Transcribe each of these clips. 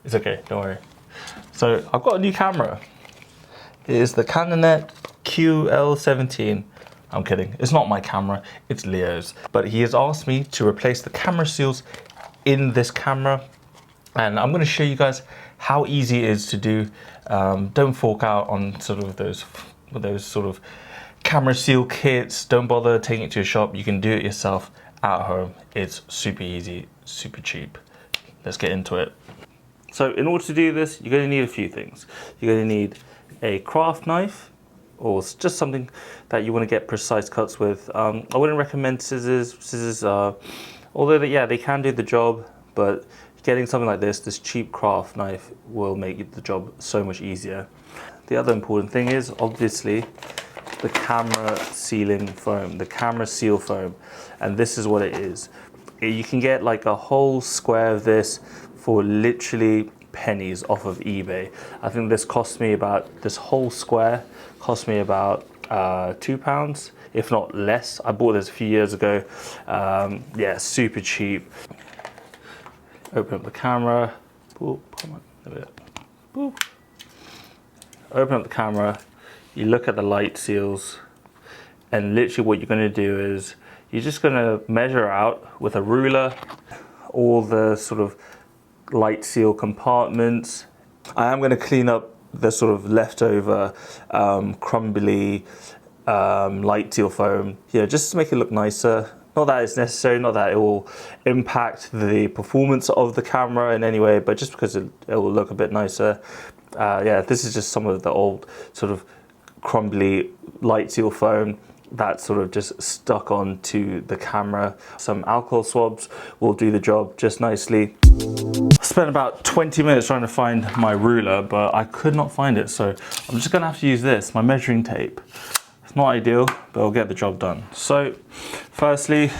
It's okay, don't worry. So I've got a new camera. It is the Canon QL17. I'm kidding, it's not my camera, it's Leo's. But he has asked me to replace the camera seals in this camera. And I'm gonna show you guys how easy it is to do. Don't fork out on sort of those sort of camera seal kits. Don't bother taking it to a shop. You can do it yourself at home. It's super easy, super cheap. Let's get into it. So in order to do this, you're gonna need a few things. You're gonna need a craft knife, or just something that you want to get precise cuts with. I wouldn't recommend scissors. Scissors, although they can do the job, but getting something like this cheap craft knife will make the job so much easier. The other important thing is obviously the camera sealing foam, the camera seal foam, and this is what it is. You can get like a whole square of this for literally pennies off of eBay. I think this cost me about, this whole square cost me about £2, if not less. I bought this a few years ago. Yeah, super cheap. Open up the camera. Boop, come on, a bit. Boop. Open up the camera. You look at the light seals, and literally what you're going to do is you're just going to measure out with a ruler all the sort of light seal compartments. I am going to clean up the sort of leftover crumbly light seal foam, just to make it look nicer. Not that it's necessary, not that it will impact the performance of the camera in any way, but just because it will look a bit nicer. Yeah, this is just some of the old sort of crumbly light seal foam that sort of just stuck onto the camera. Some alcohol swabs will do the job just nicely. I spent about 20 minutes trying to find my ruler, but I could not find it, so I'm just gonna have to use this, my measuring tape. It's not ideal, but it'll get the job done. So firstly,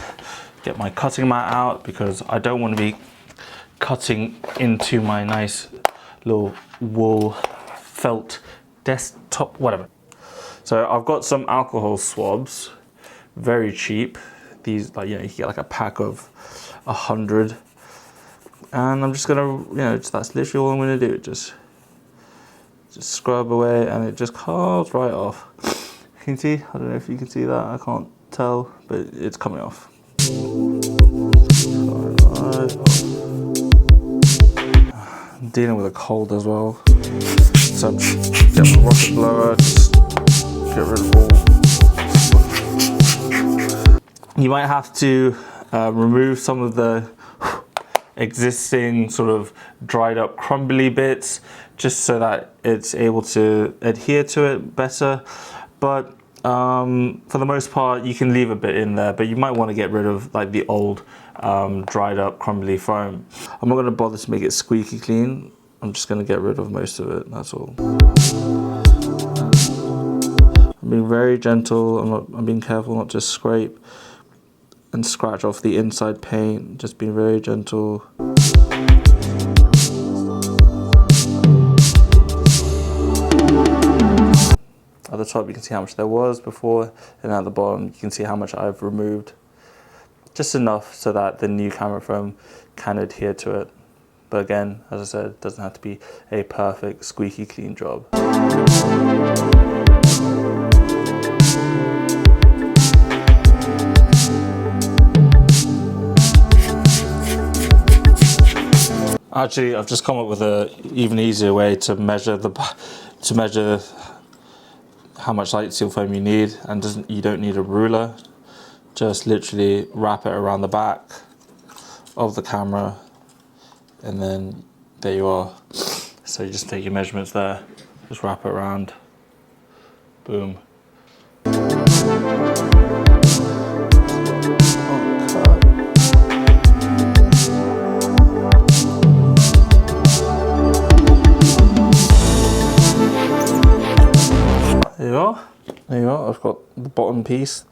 get my cutting mat out, because I don't want to be cutting into my nice little wool felt desktop, whatever. So I've got some alcohol swabs, very cheap. These, like, you can get like a pack of 100. And I'm just gonna, that's literally all I'm gonna do. Just scrub away, and it just carves right off. You can see, I don't know if you can see that, I can't tell, but it's coming off. I'm dealing with a cold as well. So I'm just get my rocket blower, just get rid of all. You might have to remove some of the existing sort of dried up crumbly bits, just so that it's able to adhere to it better. But for the most part, you can leave a bit in there, but you might want to get rid of like the old dried up crumbly foam. I'm not going to bother to make it squeaky clean. I'm just going to get rid of most of it, that's all. I'm being very gentle. I'm being careful not to scrape and scratch off the inside paint, just being very gentle. At the top you can see how much there was before, and at the bottom you can see how much I've removed. Just enough so that the new camera foam can adhere to it. But again, as I said, it doesn't have to be a perfect squeaky clean job. Actually, I've just come up with an even easier way to measure how much light seal foam you need, and you don't need a ruler. Just literally wrap it around the back of the camera, and then there you are. So you just take your measurements there, just wrap it around, boom. There you are, I've got the bottom piece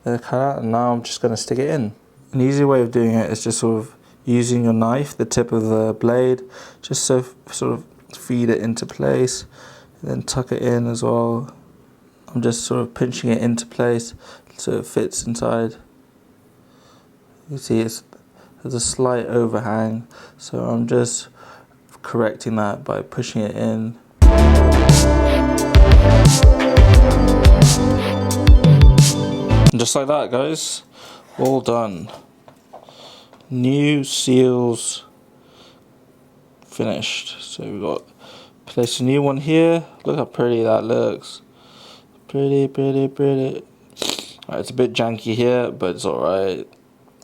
there cut out, and now I'm just going to stick it in. An easy way of doing it is just sort of using your knife, the tip of the blade, just so sort of feed it into place, and then tuck it in as well. I'm just sort of pinching it into place so it fits inside. You see there's a slight overhang, so I'm just correcting that by pushing it in. And just like that, guys, all done. New seals finished. So we've got place a new one here. Look how pretty that looks. Pretty, pretty, pretty. Right, it's a bit janky here, but it's alright.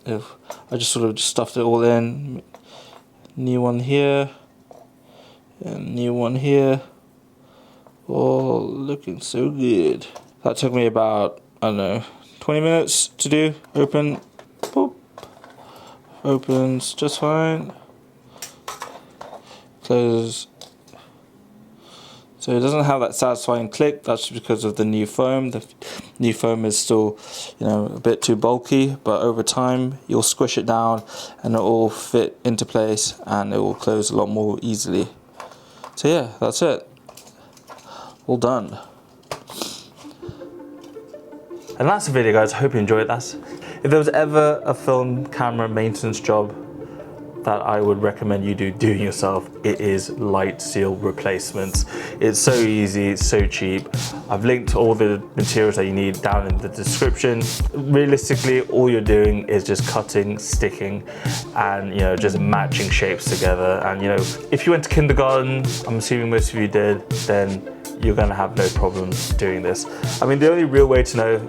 If I just sort of stuffed it all in. New one here. And new one here. Oh, looking so good. That took me about, I don't know, 20 minutes to do. Open. Boop. Opens just fine. Close. So it doesn't have that satisfying click. That's because of the new foam. The new foam is still, you know, a bit too bulky, but over time you'll squish it down and it will fit into place and it will close a lot more easily. So yeah, that's it. All done. And that's the video, guys. I hope you enjoyed that. If there was ever a film camera maintenance job that I would recommend you doing yourself, it is light seal replacements. It's so easy, it's so cheap. I've linked all the materials that you need down in the description. Realistically, all you're doing is just cutting, sticking, and you know, just matching shapes together. And you know, if you went to kindergarten, I'm assuming most of you did, then you're gonna have no problem doing this. I mean, the only real way to know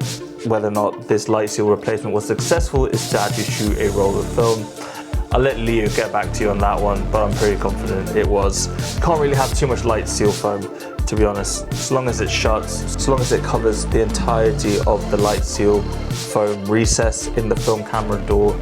whether or not this light seal replacement was successful is to actually shoot a roll of film. I'll let Leo get back to you on that one, but I'm pretty confident it was. Can't really have too much light seal foam, to be honest. As long as it shuts, as long as it covers the entirety of the light seal foam recess in the film camera door,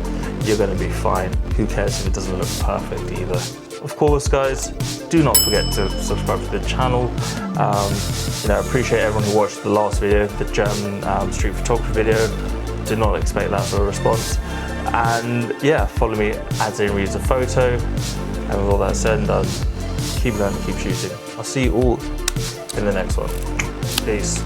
you're gonna be fine. Who cares if it doesn't look perfect either. Of course, guys, do not forget to subscribe to the channel. You know, I appreciate everyone who watched the last video, the German street photography video. Did not expect that sort of response. And yeah, follow me at Zain Reads a Photo. And with all that said and done, keep learning, keep shooting. I'll see you all in the next one. Peace.